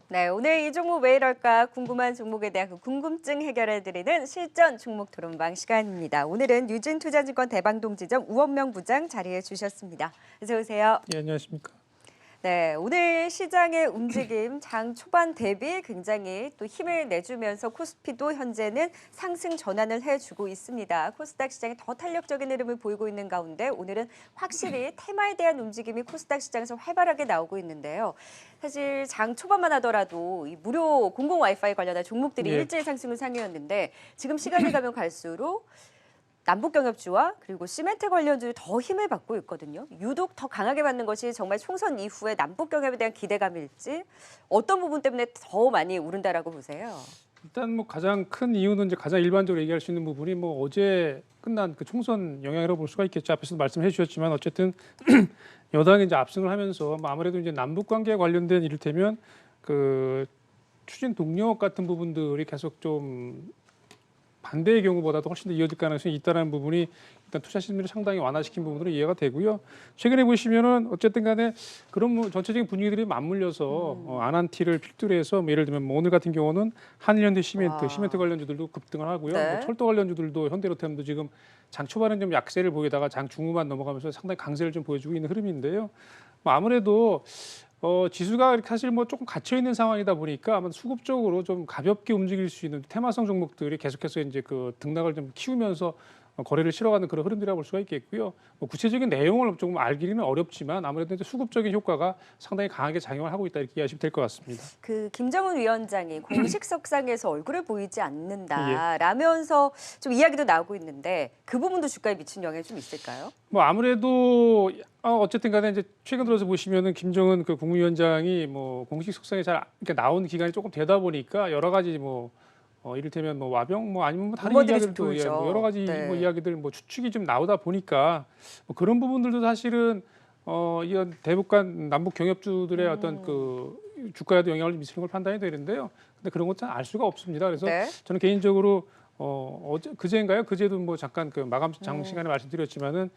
네, 오늘 이 종목 왜 이럴까 궁금한 종목에 대한 그 궁금증 해결해드리는 실전 종목 토론방 시간입니다. 오늘은 유진투자증권 대방동지점 우원명 부장 자리해 주셨습니다. 어서 오세요. 예, 안녕하십니까. 네, 오늘 시장의 움직임 장 초반 대비 굉장히 또 힘을 내주면서 코스피도 현재는 상승 전환을 해주고 있습니다. 코스닥 시장이 더 탄력적인 흐름을 보이고 있는 가운데 오늘은 확실히 테마에 대한 움직임이 코스닥 시장에서 활발하게 나오고 있는데요. 사실 장 초반만 하더라도 이 무료 공공 와이파이 관련한 종목들이 예. 일제히 상승을 상회였는데 지금 시간이 가면 갈수록 남북경협주와 그리고 시멘트 관련주를 더 힘을 받고 있거든요. 유독 더 강하게 받는 것이 정말 총선 이후에 남북경협에 대한 기대감일지 어떤 부분 때문에 더 많이 오른다라고 보세요? 일단 뭐 가장 큰 이유는 이제 가장 일반적으로 얘기할 수 있는 부분이 뭐 어제 끝난 그 총선 영향이라고 볼 수가 있겠죠. 앞에서도 말씀해 주셨지만 어쨌든 여당이 이제 압승을 하면서 뭐 아무래도 이제 남북 관계에 관련된 이를테면 그 추진 동력 같은 부분들이 계속 좀 반대의 경우보다도 훨씬 더 이어질 가능성이 있다는 부분이 일단 투자 심리를 상당히 완화시킨 부분으로 이해가 되고요. 최근에 보시면은 어쨌든 간에 그런 뭐 전체적인 분위기들이 맞물려서 안한티를 필두로 해서 뭐 예를 들면 뭐 오늘 같은 경우는 한일현대 시멘트 관련주들도 급등을 하고요. 네. 뭐 철도 관련주들도 현대로템도 지금 장 초반은 좀 약세를 보이다가 장 중후반 넘어가면서 상당히 강세를 좀 보여주고 있는 흐름인데요. 뭐 아무래도 지수가 사실 뭐 조금 갇혀 있는 상황이다 보니까 아마 수급적으로 좀 가볍게 움직일 수 있는 테마성 종목들이 계속해서 이제 그 등락을 좀 키우면서 거래를 실어가는 그런 흐름이라고 볼 수가 있겠고요. 뭐 구체적인 내용을 조금 알기는 어렵지만 아무래도 이제 수급적인 효과가 상당히 강하게 작용을 하고 있다 이렇게 이해하시면 될 것 같습니다. 그 김정은 위원장이 공식 석상에서 얼굴을 보이지 예. 않는다라면서 좀 이야기도 나오고 있는데 그 부분도 주가에 미친 영향이 좀 있을까요? 뭐 아무래도 어쨌든 간에 이제 최근 들어서 보시면은 김정은 그 국무위원장이 뭐 공식 석상에 잘 이렇게 나온 기간이 조금 되다 보니까 여러 가지 뭐 이를테면 뭐 와병 뭐 아니면 뭐 다른 루머들이 이야기들도 좀 뭐 여러 가지 네. 뭐 이야기들 뭐 추측이 좀 나오다 보니까 뭐 그런 부분들도 사실은 이런 대북 간 남북 경협주들의 어떤 그 주가에도 영향을 미치는 걸 판단이 되는데요. 근데 그런 것은 알 수가 없습니다. 그래서 네. 저는 개인적으로 그제인가요? 그제도 뭐 잠깐 그 마감 장 시간에 말씀드렸지만은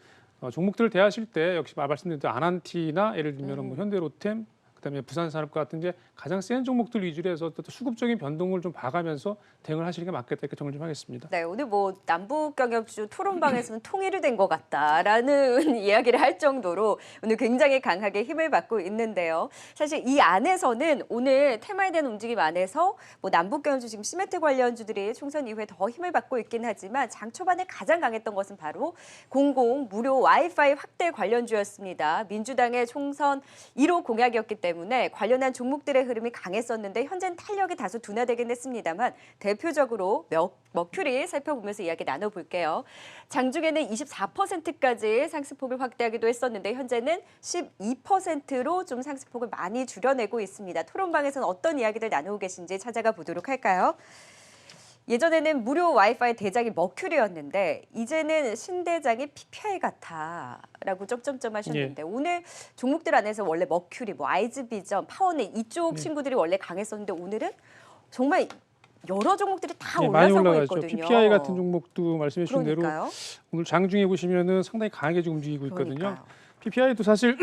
종목들을 대하실 때 역시 말씀드린 대로 아난티나 예를 들면 뭐 현대로템 그다음에 부산산업과 같은 이제 가장 센 종목들 위주로 해서 또 수급적인 변동을 좀 봐가면서 대응을 하시는 게 맞겠다 이렇게 정을 좀 하겠습니다. 네, 오늘 뭐 남북경협주 토론방에서는 통일이 된 것 같다라는 이야기를 할 정도로 오늘 굉장히 강하게 힘을 받고 있는데요. 사실 이 안에서는 오늘 테마에 대한 움직임 안에서 뭐 남북경협주 지금 시멘트 관련주들이 총선 이후에 더 힘을 받고 있긴 하지만 장 초반에 가장 강했던 것은 바로 공공 무료 와이파이 확대 관련주였습니다. 민주당의 총선 1호 공약이었기 때문에 관련한 종목들의 흐름이 강했었는데 현재는 탄력이 다소 둔화되긴 했습니다만 대표적으로 머큐리 살펴보면서 이야기 나눠볼게요. 장중에는 24%까지 상승폭을 확대하기도 했었는데 현재는 12%로 좀 상승폭을 많이 줄여내고 있습니다. 토론방에서는 어떤 이야기들 나누고 계신지 찾아가 보도록 할까요? 예전에는 무료 와이파이 대장이 머큐리였는데 이제는 신대장이 PPI 같아라고 점점점 하셨는데 오늘 종목들 안에서 원래 머큐리, 뭐 아이즈비전, 파워넷 이쪽 친구들이 원래 강했었는데 오늘은 정말 여러 종목들이 다 많이 올라서고 올라가죠. 있거든요. PPI 같은 종목도 말씀해 주신 대로 그러니까요. 오늘 장중에 보시면은 상당히 강하게 좀 움직이고 있거든요. 그러니까요. PPI도 사실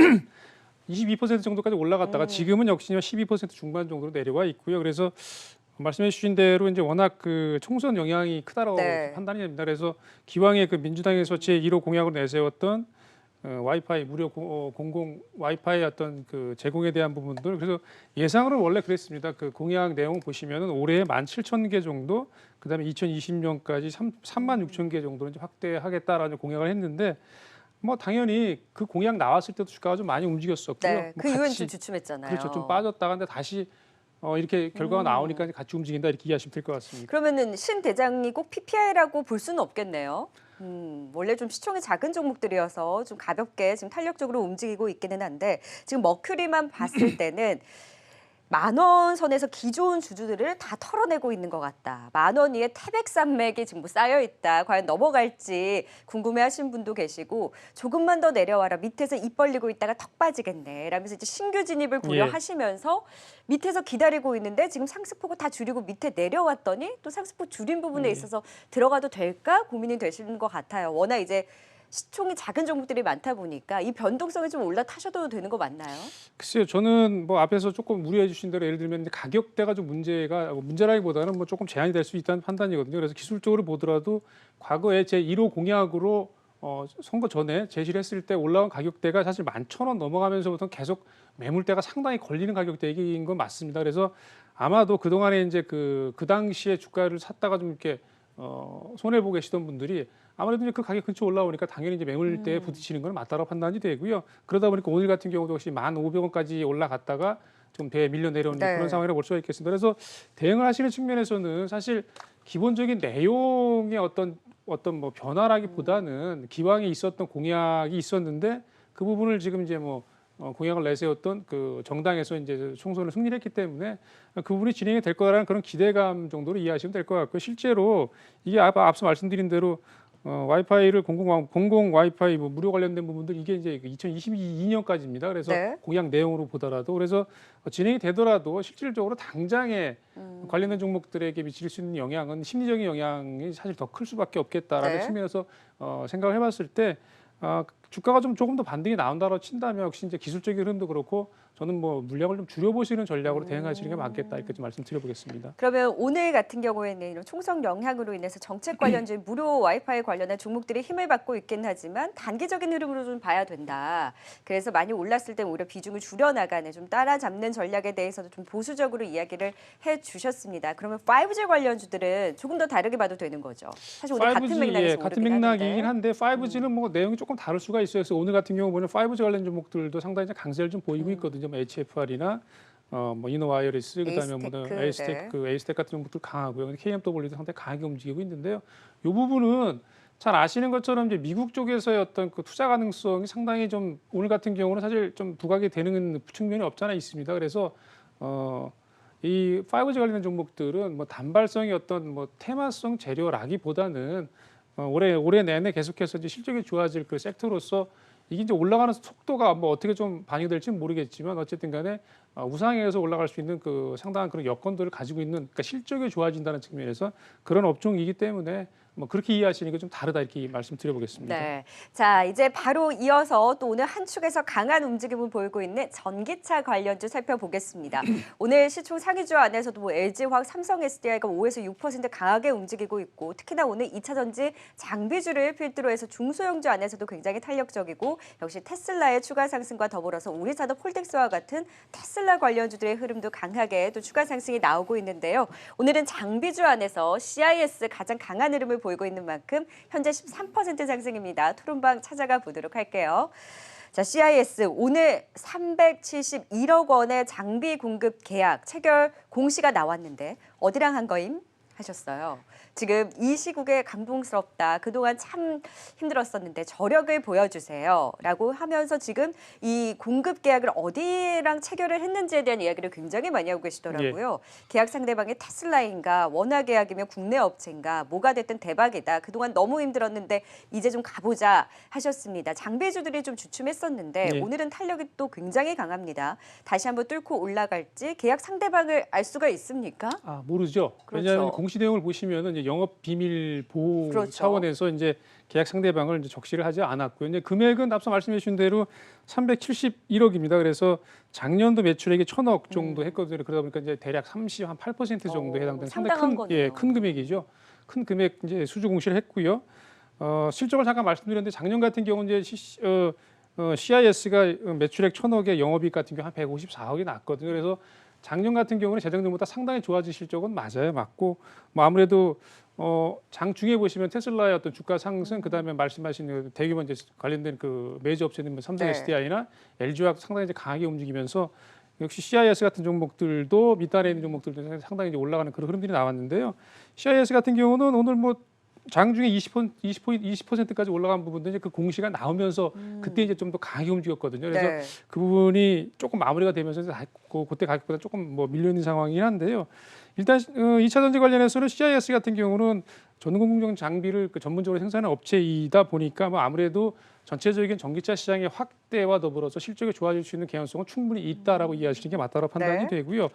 22% 정도까지 올라갔다가 지금은 역시나 12% 중반 정도로 내려와 있고요. 그래서 말씀해 주신 대로 이제 워낙 그 총선 영향이 크다라고 네. 판단이 됩니다. 그래서 기왕에 그 민주당에서 제1호 공약으로 내세웠던 와이파이 무료 공공 와이파이 어떤 그 제공에 대한 부분들 그래서 예상으로는 원래 그랬습니다. 그 공약 내용 보시면은 올해 17,000개 정도 그다음에 2020년까지 36,000개 정도는 이제 확대하겠다라는 공약을 했는데 뭐 당연히 그 공약 나왔을 때도 주가가 좀 많이 움직였었고요. 네, 뭐 그 이후엔 같이 좀 주춤했잖아요. 그렇죠. 좀 빠졌다가 근데 다시 이렇게 결과가 나오니까 이제 같이 움직인다 이렇게 이해하시면 될 것 같습니다. 그러면은 신 대장이 꼭 PPI라고 볼 수는 없겠네요. 원래 좀 시총이 작은 종목들이어서 좀 가볍게 지금 탄력적으로 움직이고 있기는 한데 지금 머큐리만 봤을 때는 10,000원 선에서 기존 주주들을 다 털어내고 있는 것 같다. 10,000원 위에 태백산맥이 지금 뭐 쌓여 있다. 과연 넘어갈지 궁금해하신 분도 계시고 조금만 더 내려와라. 밑에서 입 벌리고 있다가 턱 빠지겠네. 라면서 이제 신규 진입을 고려하시면서 밑에서 기다리고 있는데 지금 상승폭을 다 줄이고 밑에 내려왔더니 또 상승폭 줄인 부분에 있어서 들어가도 될까 고민이 되시는 것 같아요. 워낙 이제 시총이 작은 종목들이 많다 보니까 이 변동성이 좀 올라타셔도 되는 거 맞나요? 글쎄요, 저는 뭐 앞에서 조금 우려해 주신 대로 예를 들면 이제 가격대가 좀 문제라기보다는 뭐 조금 제한이 될 수 있다는 판단이거든요. 그래서 기술적으로 보더라도 과거에 제 1호 공약으로 선거 전에 제시를 했을 때 올라온 가격대가 사실 11,000원 넘어가면서부터 계속 매물대가 상당히 걸리는 가격대인 건 맞습니다. 그래서 아마도 그동안에 이제 그 당시에 주가를 샀다가 좀 이렇게 손해 보고 계시던 분들이 아무래도 이제 그 가격 근처 올라오니까 당연히 이제 매물대에 부딪히는 건 맞다고 판단이 되고요. 그러다 보니까 오늘 같은 경우도 역시 1,500원까지 올라갔다가 좀 배에 밀려 내려오는 네. 그런 상황이라고 볼 수가 있겠습니다. 그래서 대응을 하시는 측면에서는 사실 기본적인 내용의 어떤 뭐 변화라기보다는 기왕에 있었던 공약이 있었는데 그 부분을 지금 이제 뭐 공약을 내세웠던 그 정당에서 이제 총선을 승리했기 때문에 그 부분이 진행이 될 거라는 그런 기대감 정도로 이해하시면 될 것 같고요. 실제로 이게 앞서 말씀드린 대로 와이파이를 공공 와이파이 뭐 무료 관련된 부분들 이게 이제 2022년까지입니다. 그래서 네. 공약 내용으로 보더라도 그래서 진행이 되더라도 실질적으로 당장에 관련된 종목들에게 미칠 수 있는 영향은 심리적인 영향이 사실 더 클 수밖에 없겠다라는 네. 측면에서 생각을 해봤을 때 주가가 조금 더 반등이 나온다고 친다면 역시 이제 기술적인 흐름도 그렇고 저는 뭐 물량을 좀 줄여보시는 전략으로 대응하시는 게 맞겠다 이렇게 좀 말씀드려보겠습니다. 그러면 오늘 같은 경우에는 이런 총선 영향으로 인해서 정책 관련주의 무료 와이파이 관련한 종목들이 힘을 받고 있긴 하지만 단기적인 흐름으로 좀 봐야 된다. 그래서 많이 올랐을 때 오히려 비중을 줄여나가는 좀 따라잡는 전략에 대해서도 좀 보수적으로 이야기를 해주셨습니다. 그러면 5G 관련주들은 조금 더 다르게 봐도 되는 거죠. 사실 오늘 같은 맥락에서 같은 오르긴 맥락이긴 하는데. 한데 5G는 뭐 내용이 조금 다를 수가 있어요. 그래서 오늘 같은 경우 보면 5G 관련 종목들도 상당히 이제 강세를 좀 보이고 있거든요. 뭐 HFR이나 뭐 이노와이어리스 그다음에 뭐 에이스텍 같은 종목들 강하고요. 근데 KMW도 상당히 강하게 움직이고 있는데요. 이 부분은 잘 아시는 것처럼 이제 미국 쪽에서의 어떤 그 투자 가능성이 상당히 좀 오늘 같은 경우는 사실 좀 부각이 되는 측면이 없잖아 있습니다. 그래서 이 5G 관련된 종목들은 뭐 단발성의 어떤 뭐 테마성 재료라기보다는 올해 내내 계속해서 이제 실적이 좋아질 그 섹터로서 이게 이제 올라가는 속도가 뭐 어떻게 좀 반영될지는 모르겠지만 어쨌든 간에 우상향해서 올라갈 수 있는 그 상당한 그런 여건들을 가지고 있는 그러니까 실적이 좋아진다는 측면에서 그런 업종이기 때문에 뭐 그렇게 이해하시는 게 좀 다르다 이렇게 말씀드려보겠습니다. 네. 자, 이제 바로 이어서 또 오늘 한 축에서 강한 움직임을 보이고 있는 전기차 관련주 살펴보겠습니다. 오늘 시총 상위주 안에서도 뭐 LG화학, 삼성 SDI가 5에서 6% 강하게 움직이고 있고 특히나 오늘 2차 전지 장비주를 필두로 해서 중소형주 안에서도 굉장히 탄력적이고 역시 테슬라의 추가 상승과 더불어서 우리산업홀딩스와 같은 테슬라 관련주들의 흐름도 강하게 또 추가 상승이 나오고 있는데요. 오늘은 장비주 안에서 CIS 가장 강한 흐름을 보이고 있는 만큼 현재 13% 상승입니다. 토론방 찾아가 보도록 할게요. 자, CIS 오늘 371억 원의 장비 공급 계약 체결 공시가 나왔는데 어디랑 한 거임? 하셨어요. 지금 이 시국에 감동스럽다. 그동안 참 힘들었었는데 저력을 보여주세요. 라고 하면서 지금 이 공급 계약을 어디랑 체결을 했는지에 대한 이야기를 굉장히 많이 하고 계시더라고요. 계약 상대방이 테슬라인가 원화 계약이면 국내 업체인가 뭐가 됐든 대박이다. 그동안 너무 힘들었는데 이제 좀 가보자 하셨습니다. 장비주들이 좀 주춤했었는데 오늘은 탄력이 또 굉장히 강합니다. 다시 한번 뚫고 올라갈지 계약 상대방을 알 수가 있습니까? 모르죠. 그렇죠. 왜냐하면 공시 내용을 보시면은 이제 영업 비밀 보호 그렇죠. 차원에서 이제 계약 상대방을 이제 적시를 하지 않았고요. 이제 금액은 앞서 말씀해 주신 대로 371억입니다. 그래서 작년도 매출액이 1,000억 정도 했거든요. 그러다 보니까 이제 대략 38% 정도 해당되는 상당한 거네요. 큰 금액이죠. 큰 금액 이제 수주 공시를 했고요. 실적을 잠깐 말씀드렸는데 작년 같은 경우는 이제 CIS가 매출액 1,000억에 영업이익 같은 경우 한 154억이 났거든요. 그래서 작년 같은 경우는 재작년보다 상당히 좋아진 실적은 맞아요, 맞고 뭐 아무래도 장중에 보시면 테슬라의 어떤 주가 상승, 그다음에 말씀하신 그 대규모 이제 관련된 그 메이저 업체들 뭐 삼성 SDI나 LG화학 상당히 이제 강하게 움직이면서 역시 CIS 같은 종목들도 밑단에 있는 종목들도 상당히 이제 올라가는 그런 흐름들이 나왔는데요. CIS 같은 경우는 오늘 뭐 장중에 20%까지 올라간 부분도 이제 그 공시가 나오면서 그때 이제 좀 더 강하게 움직였거든요. 그래서 그 부분이 조금 마무리가 되면서 그때 가격보다 조금 뭐 밀려 있는 상황이긴 한데요. 일단 2차 전지 관련해서는 CIS 같은 경우는 전공정 장비를 전문적으로 생산하는 업체이다 보니까 뭐 아무래도 전체적인 전기차 시장의 확대와 더불어서 실적이 좋아질 수 있는 개연성은 충분히 있다라고 이해하시는 게 맞다고 판단이 되고요.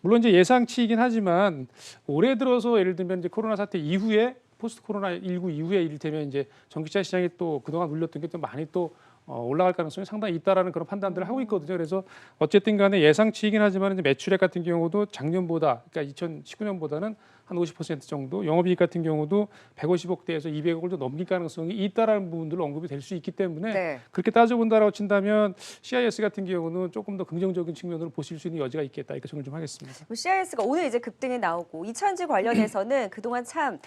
물론 이제 예상치이긴 하지만 올해 들어서 예를 들면 이제 코로나 사태 이후에 포스트 코로나 19 이후에 이를테면 이제 전기차 시장이 또 그동안 눌렸던 게 또 많이 또 올라갈 가능성이 상당히 있다라는 그런 판단들을 하고 있거든요. 그래서 어쨌든 간에 예상치이긴 하지만 이제 매출액 같은 경우도 작년보다 그러니까 2019년보다는 한 50% 정도, 영업이익 같은 경우도 150억대에서 200억을 더 넘길 가능성이 있다라는 부분들로 언급이 될 수 있기 때문에 네. 그렇게 따져본다라고 친다면 CIS 같은 경우는 조금 더 긍정적인 측면으로 보실 수 있는 여지가 있겠다 이렇게 정리 좀 하겠습니다. CIS가 오늘 이제 급등이 나오고 이차전지 관련해서는 그동안 참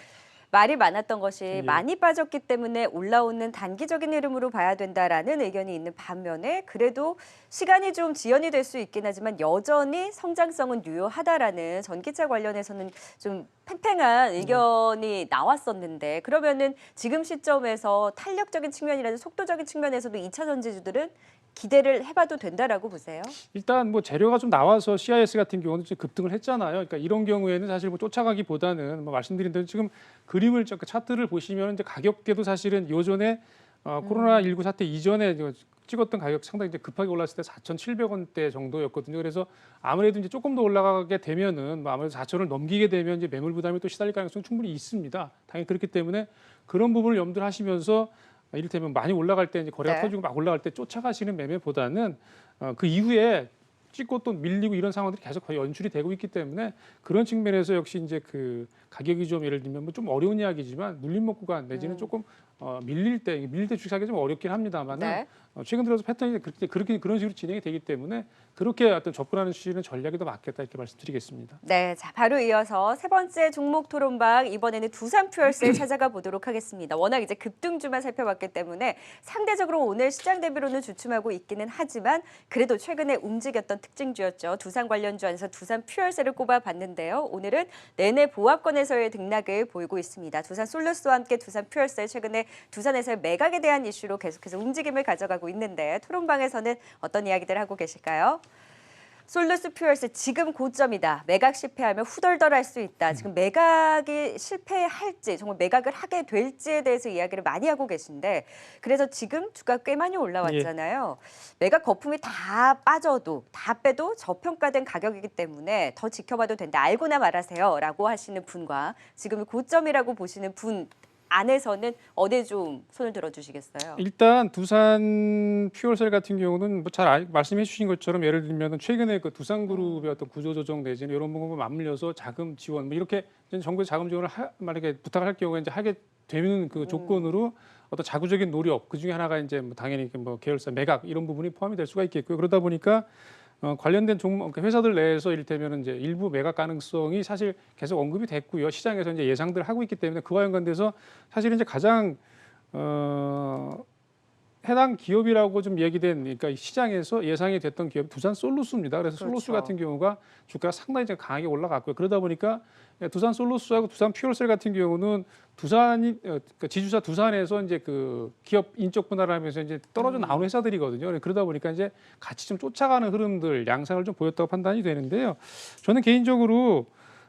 말이 많았던 것이 예. 많이 빠졌기 때문에 올라오는 단기적인 흐름으로 봐야 된다라는 의견이 있는 반면에 그래도 시간이 좀 지연이 될 수 있긴 하지만 여전히 성장성은 유효하다라는 전기차 관련해서는 좀 팽팽한 의견이 나왔었는데 그러면은 지금 시점에서 탄력적인 측면이라든지 속도적인 측면에서도 이차 전지주들은 기대를 해봐도 된다라고 보세요? 일단 뭐 재료가 좀 나와서 CIS 같은 경우는 지금 급등을 했잖아요. 그러니까 이런 경우에는 사실 뭐 쫓아가기보다는 뭐 말씀드린 대로 지금 그림을 차트를 보시면 이제 가격대도 사실은 요전에 코로나19 사태 이전에 찍었던 가격 상당히 이제 급하게 올랐을 때 4,700원대 정도였거든요. 그래서 아무래도 이제 조금 더 올라가게 되면은 뭐 아무래도 4,000을 넘기게 되면 이제 매물 부담이 또 시달릴 가능성이 충분히 있습니다. 당연히 그렇기 때문에 그런 부분을 염두를 하시면서 이를테면 많이 올라갈 때 이제 거래가 네. 터지고 막 올라갈 때 쫓아가시는 매매보다는 그 이후에 찍고 또 밀리고 이런 상황들이 계속 거의 연출이 되고 있기 때문에 그런 측면에서 역시 이제 그 가격이 좀 예를 들면 뭐 좀 어려운 이야기지만 눌림목 구간 내지는 조금 밀릴 때 주식하기 좀 어렵긴 합니다만은 네. 최근 들어서 패턴이 그렇게 그런 식으로 진행이 되기 때문에 그렇게 어떤 접근하는 시는 전략이 더 맞겠다 이렇게 말씀드리겠습니다. 네, 자 바로 이어서 세 번째 종목 토론방 이번에는 두산퓨얼스에 찾아가 보도록 하겠습니다. 워낙 이제 급등주만 살펴봤기 때문에 상대적으로 오늘 시장 대비로는 주춤하고 있기는 하지만 그래도 최근에 움직였던 특징주였죠. 두산 관련주 안에서 두산퓨얼스를 꼽아봤는데요. 오늘은 내내 보합권에서의 등락을 보이고 있습니다. 두산 솔루스와 함께 두산퓨얼스의 최근에 두산에서의 매각에 대한 이슈로 계속해서 움직임을 가져가고 있는데 토론방에서는 어떤 이야기들 하고 계실까요? 솔루스 퓨얼스 지금 고점이다. 매각 실패하면 후덜덜할 수 있다. 지금 매각이 실패할지 정말 매각을 하게 될지에 대해서 이야기를 많이 하고 계신데 그래서 지금 주가 꽤 많이 올라왔잖아요. 매각 거품이 다 빠져도 다 빼도 저평가된 가격이기 때문에 더 지켜봐도 된다. 알고나 말하세요. 라고 하시는 분과 지금 고점이라고 보시는 분 안에서는 어디 좀 손을 들어주시겠어요? 일단 두산 퓨얼셀 같은 경우는 뭐 잘 말씀해 주신 것처럼 예를 들면 최근에 그 두산그룹의 어떤 구조조정 내지는 이런 부분과 맞물려서 자금 지원 뭐 이렇게 정부의 자금 지원을 만약에 부탁을 할 경우에 이제 하게 되는 그 조건으로 어떤 자구적인 노력 그 중에 하나가 이제 뭐 당연히 뭐 계열사 매각 이런 부분이 포함이 될 수가 있겠고요. 그러다 보니까 관련된 종목 회사들 내에서 이를테면 이제 일부 매각 가능성이 사실 계속 언급이 됐고요. 시장에서 이제 예상들을 하고 있기 때문에 그와 연관돼서 사실 이제 가장 해당 기업이라고 좀 얘기된 그러니까 시장에서 예상이 됐던 기업 두산 솔루스입니다. 그래서 그렇죠. 솔루스 같은 경우가 주가가 상당히 이제 강하게 올라갔고요. 그러다 보니까 두산 솔루스하고 두산 퓨얼셀 같은 경우는 두산이 그러니까 지주사 두산에서 이제 그 기업 인적 분할을 하면서 이제 떨어져 나오는 회사들이거든요. 그러다 보니까 이제 같이 좀 쫓아가는 흐름들 양상을 좀 보였다고 판단이 되는데요. 저는 개인적으로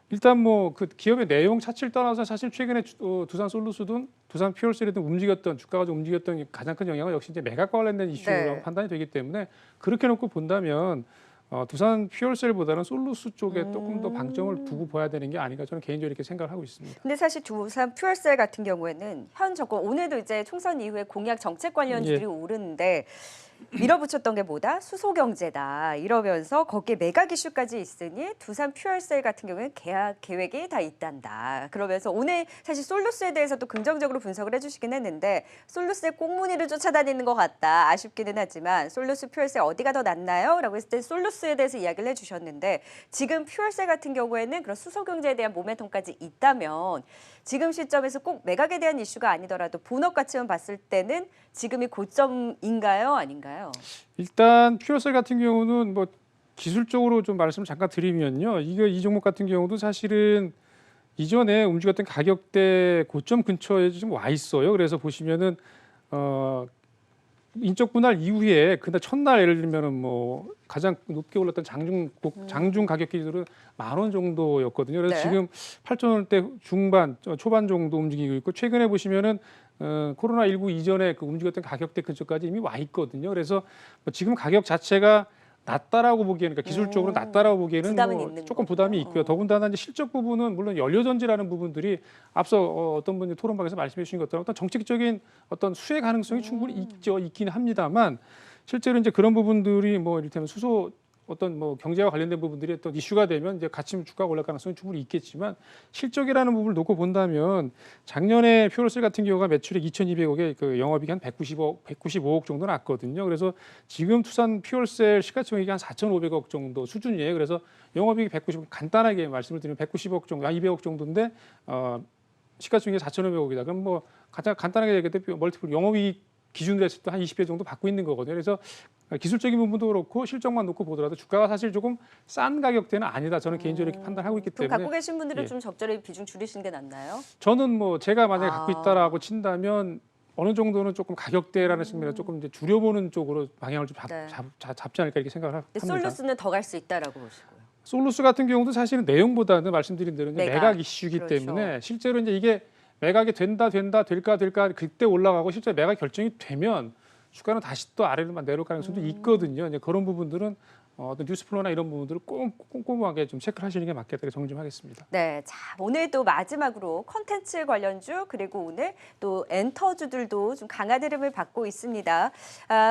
일단 뭐 그 기업의 내용 자체를 떠나서 사실 최근에 두산 솔루스든 두산 퓨얼셀이든 움직였던 주가가 좀 움직였던 가장 큰 영향은 역시 이제 매각과 관련된 이슈라고 판단이 되기 때문에 그렇게 놓고 본다면 두산 퓨얼셀보다는 솔루스 쪽에 조금 더 방점을 두고 봐야 되는 게 아닌가 저는 개인적으로 이렇게 생각을 하고 있습니다. 근데 사실 두산 퓨얼셀 같은 경우에는 현 정권 오늘도 이제 총선 이후에 공약 정책 관련주들이 오르는데 밀어붙였던 게 뭐다? 수소경제다. 이러면서 거기에 매각 이슈까지 있으니 두산 퓨얼셀 같은 경우에는 계약 계획이 다 있단다. 그러면서 오늘 사실 솔루스에 대해서도 긍정적으로 분석을 해주시긴 했는데 솔루스의 꽁무니를 쫓아다니는 것 같다. 아쉽기는 하지만 솔루스 퓨얼셀 어디가 더 낫나요? 라고 했을 때 솔루스에 대해서 이야기를 해주셨는데 지금 퓨얼셀 같은 경우에는 그런 수소경제에 대한 모멘텀까지 있다면 지금 시점에서 꼭 매각에 대한 이슈가 아니더라도 본업 가치만 봤을 때는 지금이 고점인가요? 아닌가요? 일단 퓨얼셀 같은 경우는 뭐 기술적으로 좀 말씀을 잠깐 드리면요. 이 종목 같은 경우도 사실은 이전에 움직였던 가격대 고점 근처에 좀 와 있어요. 그래서 보시면은 인적 분할 이후에 그날 첫날 예를 들면은 뭐 가장 높게 올랐던 장중 가격 기준으로 10,000원 정도였거든요. 그래서 네. 지금 8,000원대 중반 초반 정도 움직이고 있고 최근에 보시면은 코로나19 이전에 그 움직였던 가격대 근처까지 이미 와 있거든요. 그래서 뭐 지금 가격 자체가 낮다라고 보기에는, 그러니까 기술적으로 낮다라고 보기에는 부담은 뭐 있는 조금 거고. 부담이 있고요. 더군다나 이제 실적 부분은 물론 연료전지라는 부분들이 앞서 어떤 분이 토론방에서 말씀해 주신 것처럼 어떤 정책적인 어떤 수혜 가능성이 충분히 있긴 합니다만 실제로 이제 그런 부분들이 뭐 이를테면 수소 어떤 뭐 경제와 관련된 부분들이 또 이슈가 되면 이제 같이 주가가 올라갈 가능성이 충분히 있겠지만 실적이라는 부분을 놓고 본다면 작년에 퓨얼셀 같은 경우가 매출액 2,200억에 그 영업이익이 한 195억 정도 났거든요. 그래서 지금 투산 퓨얼셀 시가총액이 한 4,500억 정도 수준이에요. 그래서 영업이익이 190억, 간단하게 말씀을 드리면 190억 정도, 200억 정도인데 시가총액이 4,500억이다. 그럼 뭐 가장 간단하게 얘기할 때 멀티플 영업이익 기준으로 했을 때 한 20배 정도 받고 있는 거거든요. 그래서 기술적인 부분도 그렇고 실적만 놓고 보더라도 주가가 사실 조금 싼 가격대는 아니다. 저는 개인적으로 이렇게 판단하고 있기 그럼 때문에 갖고 계신 분들은 예. 좀 적절히 비중 줄이시는 게 낫나요? 저는 뭐 제가 만약에 아. 갖고 있다라고 친다면 어느 정도는 조금 가격대라는 측면에서 조금 이제 줄여보는 쪽으로 방향을 좀 네. 잡지 않을까 이렇게 생각을 근데 합니다. 솔루스는 더 갈 수 있다라고 보시고요. 솔루스 같은 경우도 사실은 내용보다는 말씀드린 대로 이제 매각. 매각 이슈이기 그렇죠. 때문에 실제로 이제 이게 매각이 될까 그때 올라가고 실제 매각 결정이 되면 주가는 다시 또 아래로만 내려올 가능성도 있거든요. 이제 그런 부분들은 어떤 뉴스플로나 이런 부분들을 꼼꼼하게 좀 체크를 하시는 게 맞겠다 정리 좀 하겠습니다. 네, 자 오늘 또 마지막으로 컨텐츠 관련주 그리고 오늘 또 엔터주들도 좀 강한 흐름을 받고 있습니다.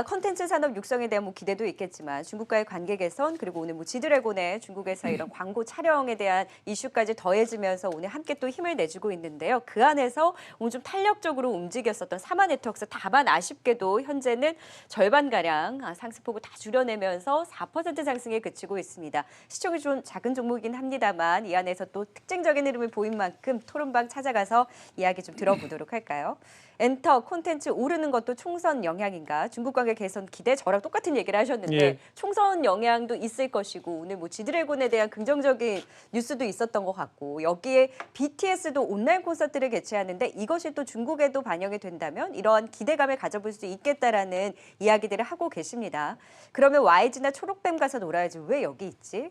컨텐츠 산업 육성에 대한 뭐 기대도 있겠지만 중국과의 관계 개선 그리고 오늘 뭐 지드래곤의 중국에서 이런 광고 촬영에 대한 이슈까지 더해지면서 오늘 함께 또 힘을 내주고 있는데요. 그 안에서 오늘 좀 탄력적으로 움직였었던 사마네트웍스 다만 아쉽게도 현재는 절반 가량 상승폭을 다 줄여내면서 4% 상승에 그치고 있습니다. 시총이 좀 작은 종목이긴 합니다만 이 안에서 또 특징적인 흐름을 보인 만큼 토론방 찾아가서 이야기 좀 들어보도록 할까요? 엔터 콘텐츠 오르는 것도 총선 영향인가? 중국 관계 개선 기대 저랑 똑같은 얘기를 하셨는데 예. 총선 영향도 있을 것이고 오늘 뭐 지드래곤에 대한 긍정적인 뉴스도 있었던 것 같고 여기에 BTS도 온라인 콘서트를 개최하는데 이것이 또 중국에도 반영이 된다면 이러한 기대감을 가져볼 수 있겠다라는 이야기들을 하고 계십니다. 그러면 YG나 초록뱀 가서 놀아야지 왜 여기 있지?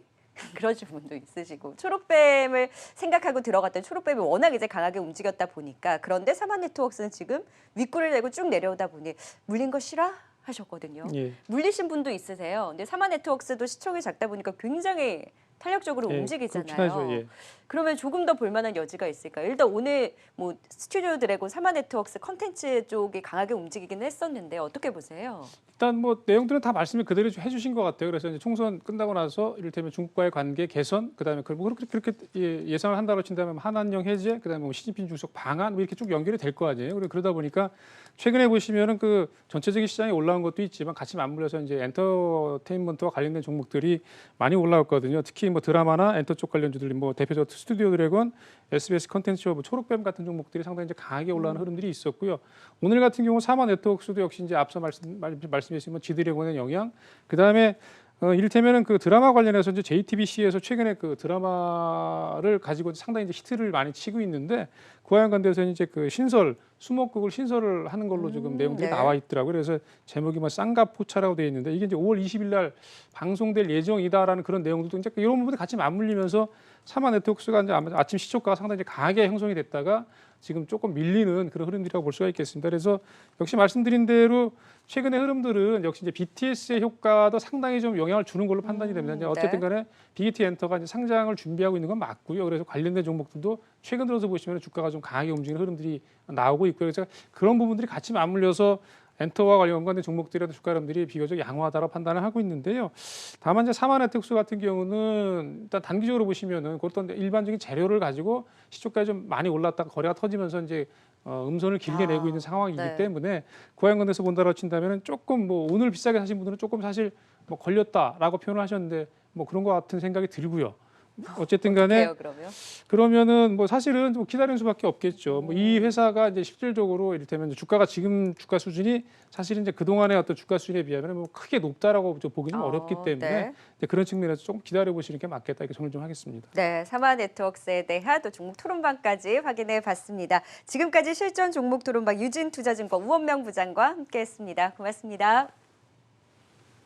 그러신 분도 있으시고 초록뱀을 생각하고 들어갔던 초록뱀이 워낙 이제 강하게 움직였다 보니까 그런데 사마네트웍스는 지금 윗골을 내고 쭉 내려오다 보니 물린 거 싫어? 하셨거든요. 예. 물리신 분도 있으세요. 근데 사마네트웍스도 시총이 작다 보니까 굉장히 탄력적으로 예, 움직이잖아요. 그렇긴 하죠, 예. 그러면 조금 더 볼만한 여지가 있을까요? 일단 오늘 뭐 스튜디오 드래곤 사마네트웍스 컨텐츠 쪽이 강하게 움직이긴 했었는데 어떻게 보세요? 일단 뭐 내용들은 다 말씀을 그대로 해주신 것 같아요. 그래서 이제 총선 끝나고 나서 이를테면 중국과의 관계 개선, 그다음에 그렇게 예상을 한다고 친다면 한한령 해제, 그다음에 뭐 시진핑 주석 방한 뭐 이렇게 쭉 연결이 될 거 아니에요. 그러다 보니까 최근에 보시면은 그 전체적인 시장이 올라온 것도 있지만 같이 맞물려서 이제 엔터테인먼트와 관련된 종목들이 많이 올라왔거든요. 특히 뭐 드라마나 엔터 쪽 관련주들 뭐 대표적 스튜디오 드래곤, SBS 컨텐츠, 뭐 초록뱀 같은 종목들이 상당히 이제 강하게 올라오는 흐름들이 있었고요. 오늘 같은 경우 사마네트웍스도 역시 이제 앞서 말씀해주신 지드래곤의 영향, 그다음에 이를테면은 그 드라마 관련해서 이제 JTBC에서 최근에 그 드라마를 가지고 상당히 이제 히트를 많이 치고 있는데 그와 연관돼서 이제 그 수목극을 신설을 하는 걸로 지금 내용들이 네. 나와 있더라고요. 그래서 제목이 뭐 쌍가포차라고 되어 있는데 이게 이제 5월 20일 날 방송될 예정이다라는 그런 내용들도 이제 이런 부분이 같이 맞물리면서 사마네트웍스가 이제 아침 시초가가 상당히 이제 강하게 형성이 됐다가 지금 조금 밀리는 그런 흐름들이라고 볼 수가 있겠습니다. 그래서 역시 말씀드린 대로 최근의 흐름들은 역시 이제 BTS의 효과도 상당히 좀 영향을 주는 걸로 판단이 됩니다. 이제 어쨌든 간에 BT 엔터가 이제 상장을 준비하고 있는 건 맞고요. 그래서 관련된 종목들도 최근 들어서 보시면 주가가 좀 강하게 움직이는 흐름들이 나오고 있고요. 그래서 그런 부분들이 같이 맞물려서 엔터와 관련된 종목들이라도 주가 흐름들이 비교적 양호하다고 판단을 하고 있는데요. 다만 이제 사마네트웍스 같은 경우는 일단 단기적으로 보시면은 그것도 일반적인 재료를 가지고 시초가에 좀 많이 올랐다가 거래가 터지면서 이제 음선을 길게 내고 있는 상황이기 네. 때문에 그와 연관돼서 본다고 친다면은 조금 뭐 오늘 비싸게 사신 분들은 조금 사실 뭐 걸렸다라고 표현을 하셨는데 뭐 그런 것 같은 생각이 들고요. 어쨌든 간에 어떡해요, 그러면? 그러면은 뭐 사실은 좀 기다리는 수밖에 없겠죠. 뭐 이 회사가 이제 실질적으로 이를테면 주가가 지금 주가 수준이 사실은 이제 그 동안의 어떤 주가 수준에 비하면 뭐 크게 높다라고 좀 보기 좀 어렵기 때문에 네. 이제 그런 측면에서 조금 기다려 보시는 게 맞겠다 이렇게 정리 좀 하겠습니다. 네, 사마네트웍스에 대한 또 종목 토론방까지 확인해 봤습니다. 지금까지 실전 종목 토론방 유진투자증권 우원명 부장과 함께했습니다. 고맙습니다.